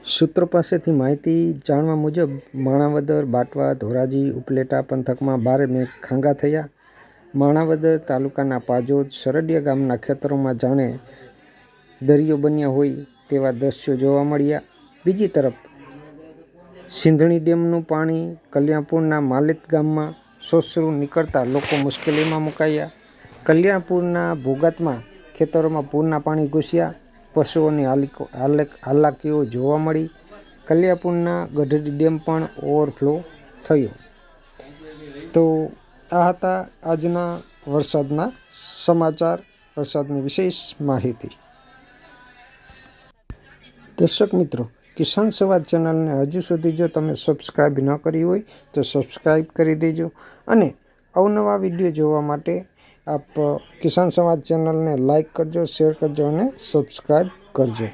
સૂત્રો પાસેથી માહિતી જાણવા મુજબ માણાવદર, બાટવા, ધોરાજી, ઉપલેટા પંથકમાં ભારે મેઘખાંગા થયા. માણાવદર તાલુકાના પાજોદ, સરડિયા ગામના ખેતરોમાં જાણે દરિયો બન્યા હોય તેવા દ્રશ્યો જોવા મળ્યા. બીજી તરફ સિંધણી ડેમનું પાણી કલ્યાણપુરના માલેત ગામમાં સોસરું નીકળતા લોકો મુશ્કેલીમાં મુકાયા. કલ્યાણપુરના ભોગાતમાં ખેતરોમાં પૂરના પાણી ઘૂસ્યા. પશુઓની હાલાકીઓ જોવા મળી. કલ્યાણપુરના ગઢડી ડેમ પણ ઓવરફ્લો થયો. તો આ હતા આજના વરસાદના સમાચાર, વરસાદની વિશેષ માહિતી. દર્શક મિત્રો, કિસાન સંવાદ ચેનલને હજુ સુધી જો તમે સબસ્ક્રાઈબ ન કરી હોય તો સબસ્ક્રાઈબ કરી દેજો અને અવનવા વિડીયો જોવા માટે આપ કિસાન સંવાદ ચેનલને લાઈક કરજો, શેર કરજો અને સબસ્ક્રાઈબ કરજો.